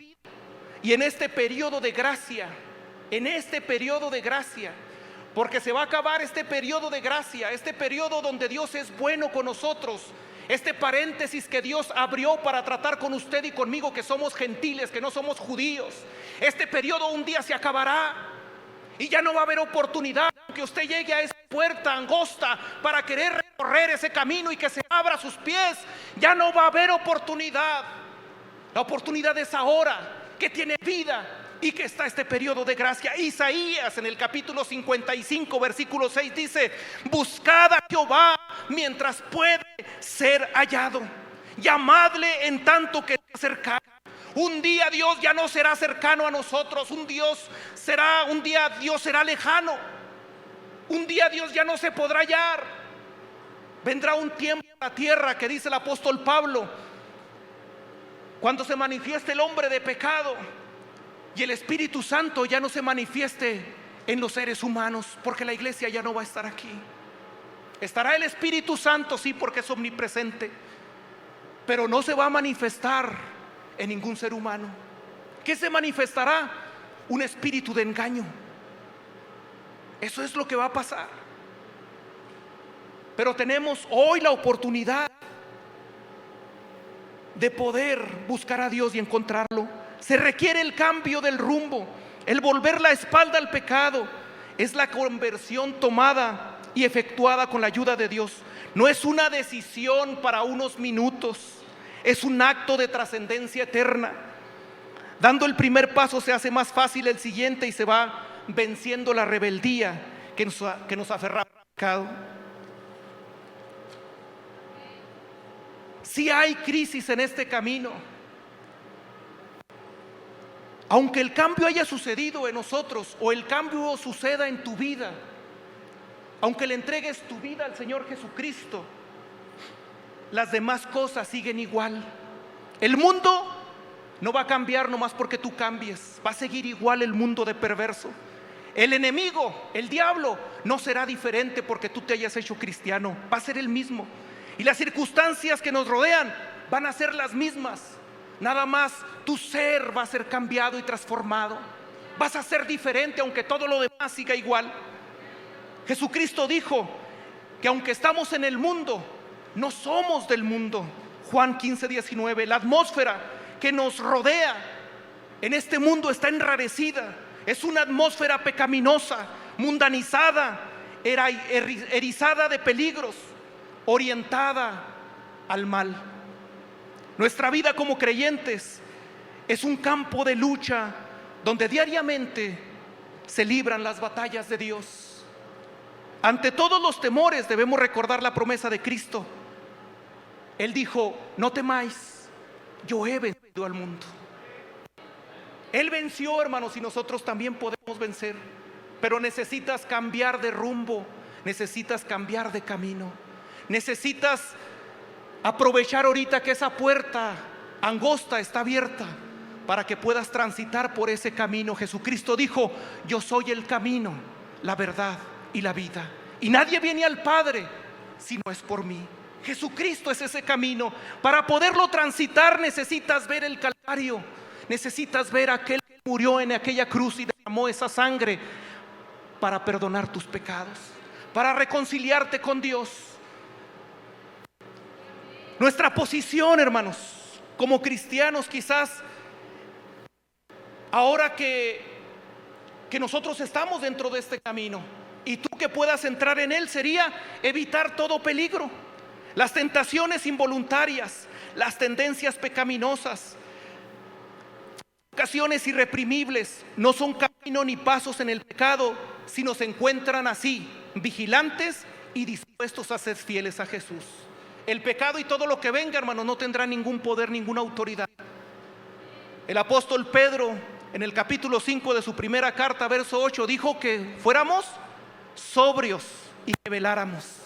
y en este periodo de gracia. En este periodo de gracia, porque se va a acabar este periodo de gracia, este periodo donde Dios es bueno con nosotros, este paréntesis que Dios abrió para tratar con usted y conmigo, que somos gentiles, que no somos judíos. Este periodo un día se acabará y ya no va a haber oportunidad, aunque usted llegue a esa puerta angosta para querer recorrer ese camino y que se abra a sus pies. Ya no va a haber oportunidad. La oportunidad es ahora, que tiene vida y que está este periodo de gracia. Isaías en el capítulo 55 versículo 6 dice: buscad a Jehová mientras puede ser hallado, llamadle en tanto que esté cercano. Un día Dios ya no será cercano a nosotros, un día Dios será lejano, un día Dios ya no se podrá hallar. Vendrá un tiempo en la tierra, que dice el apóstol Pablo, cuando se manifieste el hombre de pecado y el Espíritu Santo ya no se manifieste en los seres humanos, porque la iglesia ya no va a estar aquí. Estará el Espíritu Santo, sí, porque es omnipresente, pero no se va a manifestar en ningún ser humano. ¿Qué se manifestará? Un espíritu de engaño. Eso es lo que va a pasar. Pero tenemos hoy la oportunidad de poder buscar a Dios y encontrarlo. Se requiere el cambio del rumbo, el volver la espalda al pecado. Es la conversión tomada y efectuada con la ayuda de Dios. No es una decisión para unos minutos, es un acto de trascendencia eterna. Dando el primer paso se hace más fácil el siguiente y se va venciendo la rebeldía que nos aferra al pecado. Si hay crisis en este camino, aunque el cambio haya sucedido en nosotros o el cambio suceda en tu vida, aunque le entregues tu vida al Señor Jesucristo, las demás cosas siguen igual. El mundo no va a cambiar nomás porque tú cambies, va a seguir igual el mundo de perverso. El enemigo, el diablo, no será diferente porque tú te hayas hecho cristiano, va a ser el mismo. Y las circunstancias que nos rodean van a ser las mismas. Nada más tu ser va a ser cambiado y transformado. Vas a ser diferente aunque todo lo demás siga igual. Jesucristo dijo que aunque estamos en el mundo, no somos del mundo. Juan 15:19. La atmósfera que nos rodea en este mundo está enrarecida. Es una atmósfera pecaminosa, mundanizada, erizada de peligros, orientada al mal. Nuestra vida como creyentes es un campo de lucha donde diariamente se libran las batallas de Dios. Ante todos los temores debemos recordar la promesa de Cristo. Él dijo: no temáis, yo he vencido al mundo. Él venció, hermanos, y nosotros también podemos vencer. Pero necesitas cambiar de rumbo, necesitas cambiar de camino, necesitas aprovechar ahorita que esa puerta angosta está abierta para que puedas transitar por ese camino. Jesucristo dijo: yo soy el camino, la verdad y la vida, y nadie viene al Padre si no es por mí. Jesucristo es ese camino. Para poderlo transitar necesitas ver el Calvario, necesitas ver a aquel que murió en aquella cruz y derramó esa sangre para perdonar tus pecados, para reconciliarte con Dios. Nuestra posición, hermanos, como cristianos, quizás ahora que nosotros estamos dentro de este camino y tú que puedas entrar en él, sería evitar todo peligro, las tentaciones involuntarias, las tendencias pecaminosas, ocasiones irreprimibles. No son camino ni pasos en el pecado, sino se encuentran así, vigilantes y dispuestos a ser fieles a Jesús. El pecado y todo lo que venga, hermano, no tendrá ningún poder, ninguna autoridad. El apóstol Pedro, en el capítulo 5 de su primera carta, verso 8, dijo que fuéramos sobrios y que veláramos.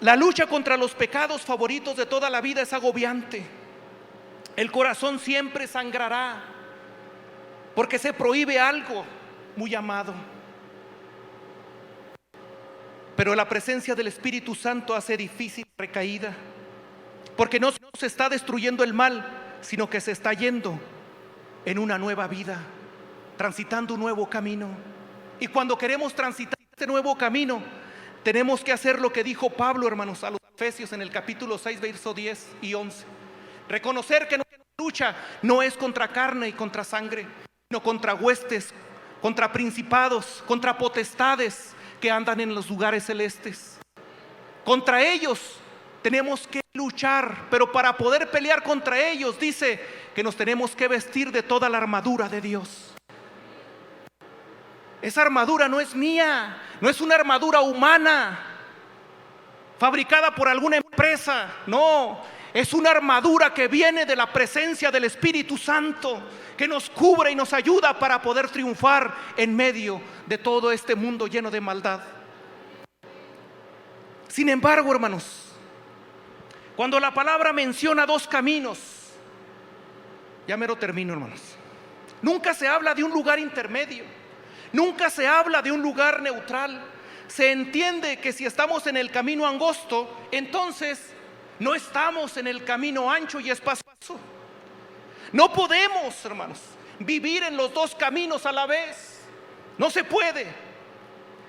La lucha contra los pecados favoritos de toda la vida es agobiante. El corazón siempre sangrará porque se prohíbe algo muy amado. Pero la presencia del Espíritu Santo hace difícil la recaída, porque no se está destruyendo el mal, sino que se está yendo en una nueva vida, transitando un nuevo camino. Y cuando queremos transitar este nuevo camino, tenemos que hacer lo que dijo Pablo, hermanos, a los Efesios en el capítulo 6, verso 10 y 11. Reconocer que nuestra lucha no es contra carne y contra sangre, sino contra huestes, contra principados, contra potestades que andan en los lugares celestes. Contra ellos tenemos que luchar, pero para poder pelear contra ellos, dice que nos tenemos que vestir de toda la armadura de Dios. Esa armadura no es mía, no es una armadura humana fabricada por alguna empresa, no, es una armadura que viene de la presencia del Espíritu Santo, que nos cubre y nos ayuda para poder triunfar en medio de todo este mundo lleno de maldad. Sin embargo, hermanos, cuando la palabra menciona dos caminos, ya mero termino, hermanos, nunca se habla de un lugar intermedio, nunca se habla de un lugar neutral. Se entiende que si estamos en el camino angosto, entonces no estamos en el camino ancho y espacioso. No podemos, hermanos, vivir en los dos caminos a la vez. No se puede.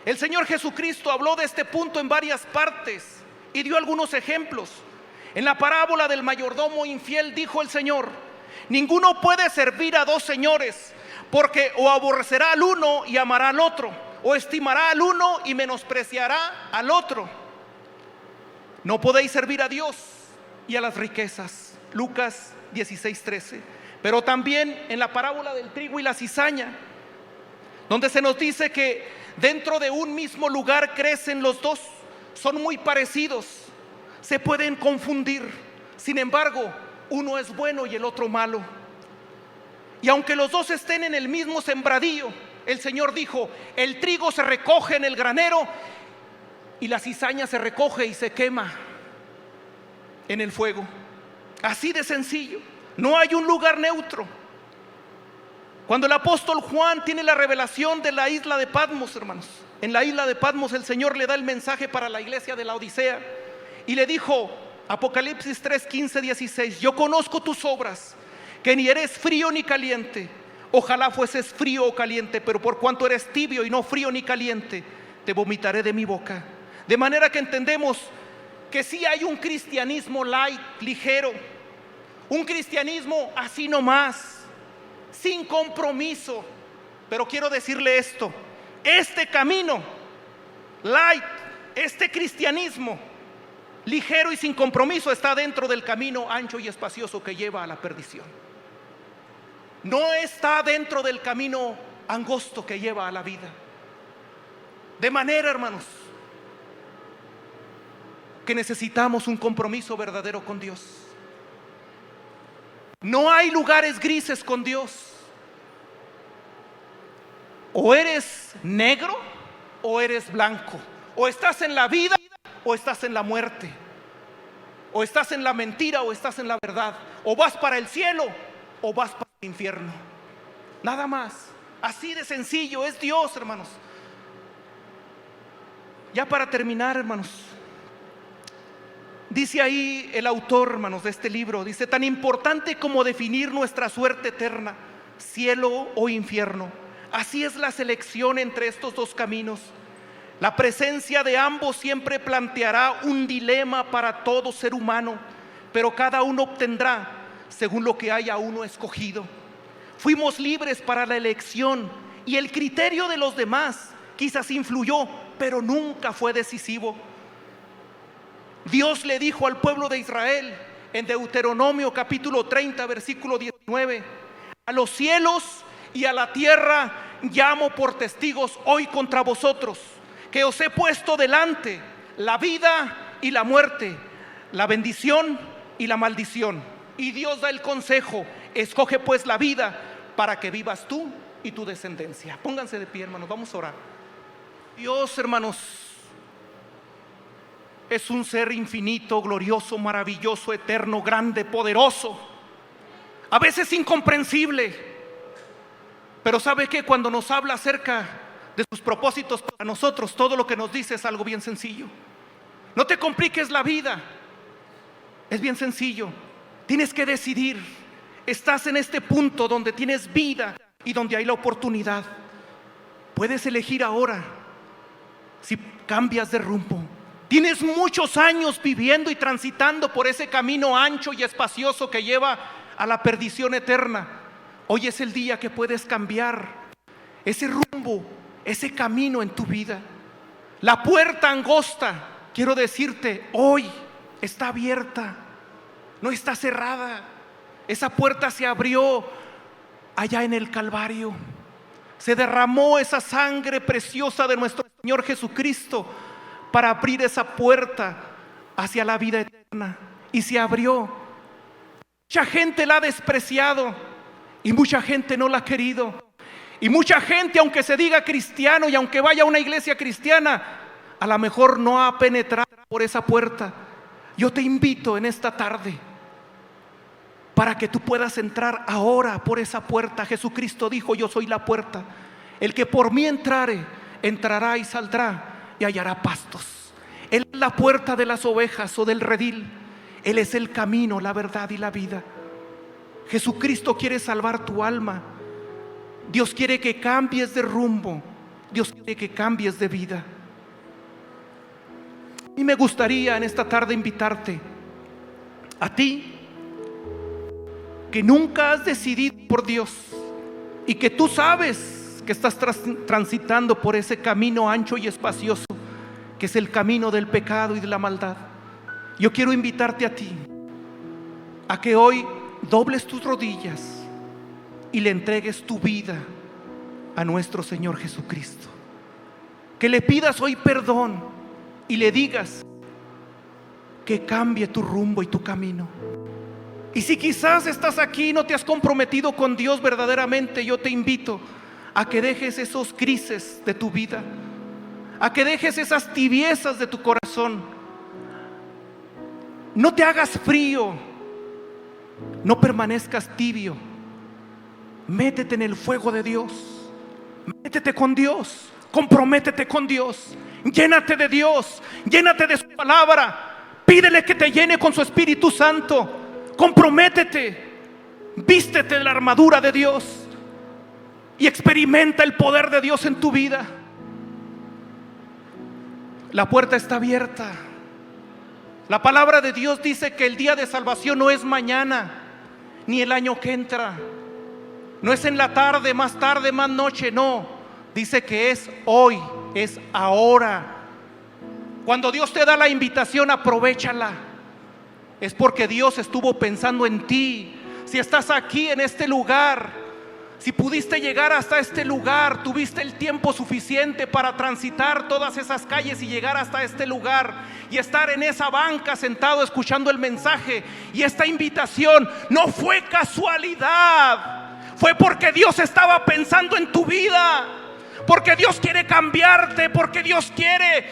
El Señor Jesucristo habló de este punto en varias partes y dio algunos ejemplos. En la parábola del mayordomo infiel dijo el Señor: ninguno puede servir a dos señores, porque o aborrecerá al uno y amará al otro, o estimará al uno y menospreciará al otro. No podéis servir a Dios y a las riquezas. Lucas 16:13. Pero también en la parábola del trigo y la cizaña, donde se nos dice que dentro de un mismo lugar crecen los dos, son muy parecidos, se pueden confundir. Sin embargo, uno es bueno y el otro malo. Y aunque los dos estén en el mismo sembradío, el Señor dijo: el trigo se recoge en el granero y la cizaña se recoge y se quema en el fuego. Así de sencillo. No hay un lugar neutro. Cuando el apóstol Juan tiene la revelación de la isla de Patmos, hermanos, en la isla de Patmos el Señor le da el mensaje para la iglesia de la Odisea y le dijo, Apocalipsis 3, 15, 16: yo conozco tus obras, que ni eres frío ni caliente. Ojalá fueses frío o caliente, pero por cuanto eres tibio y no frío ni caliente, te vomitaré de mi boca. De manera que entendemos que sí hay un cristianismo light, ligero, un cristianismo así nomás, sin compromiso. Pero quiero decirle esto: este camino light, este cristianismo ligero y sin compromiso, está dentro del camino ancho y espacioso que lleva a la perdición. No está dentro del camino angosto que lleva a la vida. De manera, hermanos, que necesitamos un compromiso verdadero con Dios. No hay lugares grises con Dios. O eres negro o eres blanco. O estás en la vida o estás en la muerte. O estás en la mentira o estás en la verdad. O vas para el cielo o vas para el infierno. Nada más. Así de sencillo es Dios, hermanos. Ya para terminar, hermanos, dice ahí el autor, hermanos, de este libro, dice: tan importante como definir nuestra suerte eterna, cielo o infierno, así es la selección entre estos dos caminos. La presencia de ambos siempre planteará un dilema para todo ser humano, pero cada uno obtendrá según lo que haya uno escogido. Fuimos libres para la elección y el criterio de los demás quizás influyó, pero nunca fue decisivo. Dios le dijo al pueblo de Israel en Deuteronomio capítulo 30 versículo 19: a los cielos y a la tierra llamo por testigos hoy contra vosotros, que os he puesto delante la vida y la muerte, la bendición y la maldición. Y Dios da el consejo: escoge pues la vida para que vivas tú y tu descendencia. Pónganse de pie, hermanos, vamos a orar. Dios, hermanos, es un ser infinito, glorioso, maravilloso, eterno, grande, poderoso, a veces incomprensible. Pero ¿sabe qué? Cuando nos habla acerca de sus propósitos para nosotros, todo lo que nos dice es algo bien sencillo. No te compliques la vida, es bien sencillo. Tienes que decidir. Estás en este punto donde tienes vida y donde hay la oportunidad. Puedes elegir ahora si cambias de rumbo. Tienes muchos años viviendo y transitando por ese camino ancho y espacioso que lleva a la perdición eterna. Hoy es el día que puedes cambiar ese rumbo, ese camino en tu vida. La puerta angosta, quiero decirte, hoy está abierta, no está cerrada. Esa puerta se abrió allá en el Calvario. Se derramó esa sangre preciosa de nuestro Señor Jesucristo para abrir esa puerta hacia la vida eterna. Y se abrió. Mucha gente la ha despreciado y mucha gente no la ha querido. Y mucha gente, aunque se diga cristiano y aunque vaya a una iglesia cristiana, a lo mejor no ha penetrado por esa puerta. Yo te invito en esta tarde para que tú puedas entrar ahora por esa puerta. Jesucristo dijo: yo soy la puerta. El que por mí entrare, entrará y saldrá y hallará pastos. Él es la puerta de las ovejas o del redil. Él es el camino, la verdad y la vida. Jesucristo quiere salvar tu alma. Dios quiere que cambies de rumbo. Dios quiere que cambies de vida. Y me gustaría en esta tarde invitarte a ti que nunca has decidido por Dios y que tú sabes que estás transitando por ese camino ancho y espacioso, que es el camino del pecado y de la maldad. Yo quiero invitarte a ti a que hoy dobles tus rodillas y le entregues tu vida a nuestro Señor Jesucristo. Que le pidas hoy perdón y le digas que cambie tu rumbo y tu camino. Y si quizás estás aquí y no te has comprometido con Dios verdaderamente, yo te invito a que dejes esos grises de tu vida, a que dejes esas tibiezas de tu corazón. No te hagas frío, no permanezcas tibio. Métete en el fuego de Dios, métete con Dios, comprométete con Dios, llénate de Dios, llénate de su palabra, pídele que te llene con su Espíritu Santo. Comprométete, vístete de la armadura de Dios y experimenta el poder de Dios en tu vida. La puerta está abierta. La palabra de Dios dice que el día de salvación no es mañana, ni el año que entra. No es en la tarde, más noche, no. Dice que es hoy, es ahora. Cuando Dios te da la invitación, aprovéchala. Es porque Dios estuvo pensando en ti. Si estás aquí en este lugar, Si pudiste llegar hasta este lugar, tuviste el tiempo suficiente para transitar todas esas calles y llegar hasta este lugar y estar en esa banca sentado escuchando el mensaje y esta invitación, no fue casualidad, fue porque Dios estaba pensando en tu vida, porque Dios quiere cambiarte, porque Dios quiere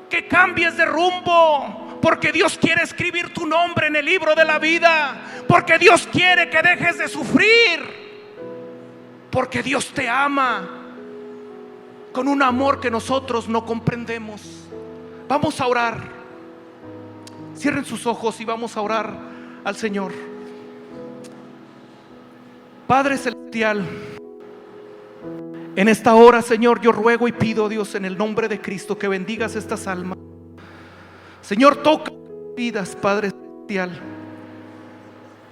que cambies de rumbo, porque Dios quiere escribir tu nombre en el libro de la vida, porque Dios quiere que dejes de sufrir, porque Dios te ama con un amor que nosotros no comprendemos. Vamos a orar. Cierren sus ojos y vamos a orar al Señor. Padre celestial, en esta hora, Señor, yo ruego y pido, Dios, en el nombre de Cristo, que bendigas estas almas. Señor, toca vidas, Padre celestial.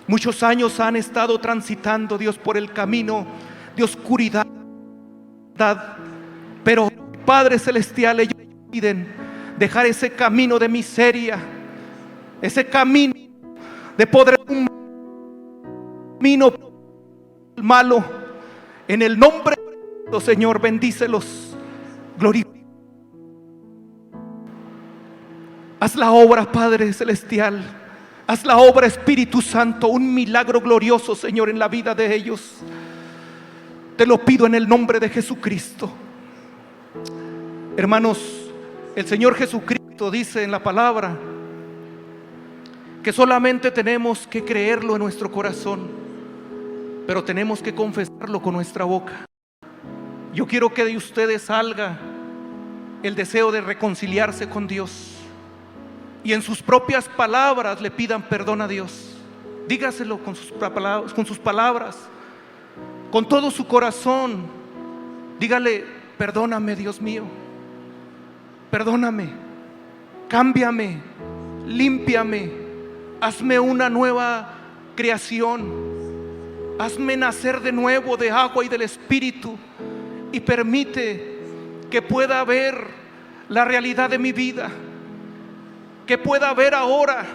Muchos años han estado transitando, Dios, por el camino de oscuridad, pero Padre celestial, ellos piden dejar ese camino de miseria, ese camino de poder, un camino malo. En el nombre de Dios, Señor, bendícelos, glorifica. Haz la obra, Padre celestial, haz la obra, Espíritu Santo, un milagro glorioso, Señor, en la vida de ellos. Te lo pido en el nombre de Jesucristo. Hermanos, el Señor Jesucristo dice en la palabra que solamente tenemos que creerlo en nuestro corazón, pero tenemos que confesarlo con nuestra boca. Yo quiero que de ustedes salga el deseo de reconciliarse con Dios y en sus propias palabras le pidan perdón a Dios. Dígaselo con sus palabras, con todo su corazón. Dígale: perdóname, Dios mío, perdóname, cámbiame, límpiame, hazme una nueva creación, hazme nacer de nuevo de agua y del Espíritu, y permite que pueda ver la realidad de mi vida, que pueda ver ahora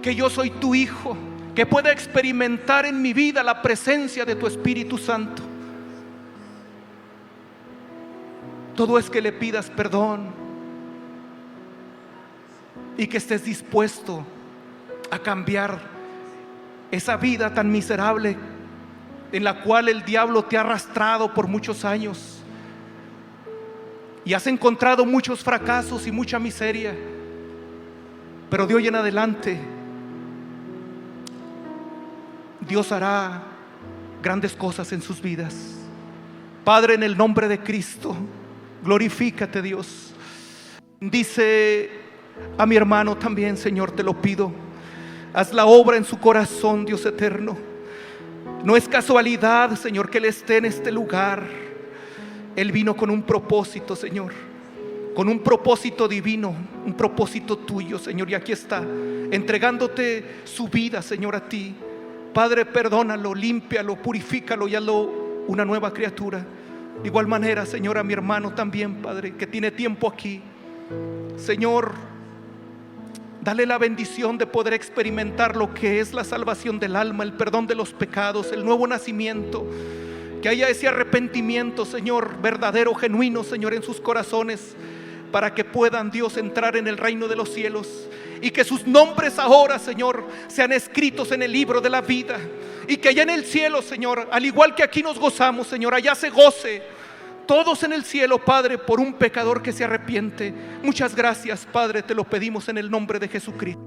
que yo soy tu hijo, que pueda experimentar en mi vida la presencia de tu Espíritu Santo. Todo es que le pidas perdón y que estés dispuesto a cambiar esa vida tan miserable en la cual el diablo te ha arrastrado por muchos años y has encontrado muchos fracasos y mucha miseria. Pero de hoy en adelante Dios hará grandes cosas en sus vidas. Padre, en el nombre de Cristo, glorifícate, Dios. Dice a mi hermano también, Señor, te lo pido, haz la obra en su corazón, Dios eterno. No es casualidad, Señor, que Él esté en este lugar. Él vino con un propósito, Señor, con un propósito divino, un propósito tuyo, Señor, y aquí está, entregándote su vida, Señor, a ti. Padre, perdónalo, límpialo, purifícalo y hazlo una nueva criatura. De igual manera, Señor, a mi hermano también, Padre, que tiene tiempo aquí, Señor, dale la bendición de poder experimentar lo que es la salvación del alma, el perdón de los pecados, el nuevo nacimiento. Que haya ese arrepentimiento, Señor, verdadero, genuino, Señor, en sus corazones, para que puedan, Dios, entrar en el reino de los cielos, y que sus nombres ahora, Señor, sean escritos en el libro de la vida, y que allá en el cielo, Señor, al igual que aquí nos gozamos, Señor, allá se goce todos en el cielo, Padre, por un pecador que se arrepiente. Muchas gracias, Padre, te lo pedimos en el nombre de Jesucristo.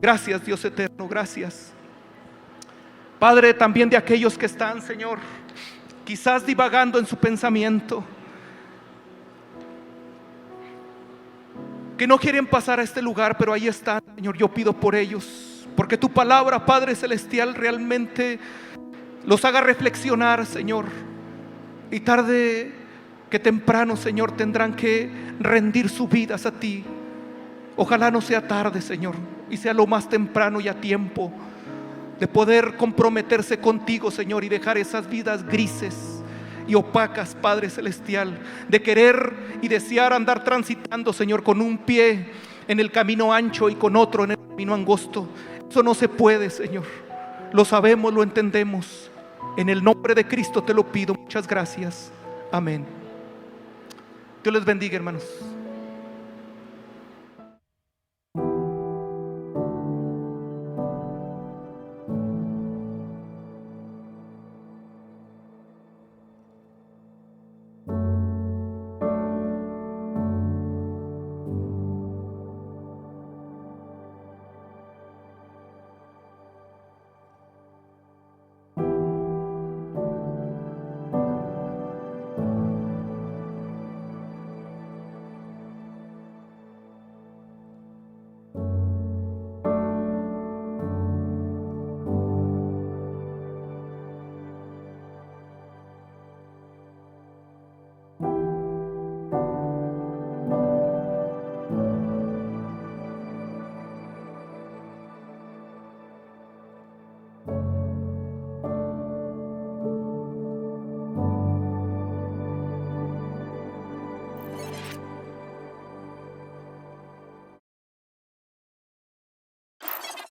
Gracias, Dios eterno, gracias, Padre, también de aquellos que están, Señor, quizás divagando en su pensamiento, que no quieren pasar a este lugar, pero ahí están, Señor. Yo pido por ellos, porque tu palabra, Padre celestial, realmente los haga reflexionar, Señor, y tarde que temprano, Señor, tendrán que rendir sus vidas a ti. Ojalá no sea tarde, Señor, y sea lo más temprano y a tiempo de poder comprometerse contigo, Señor, y dejar esas vidas grises y opacas, Padre celestial, de querer y desear andar transitando, Señor, con un pie en el camino ancho y con otro en el camino angosto. Eso no se puede, Señor. Lo sabemos, lo entendemos, En el nombre de Cristo te lo pido. Muchas gracias. Amén. Dios les bendiga, hermanos.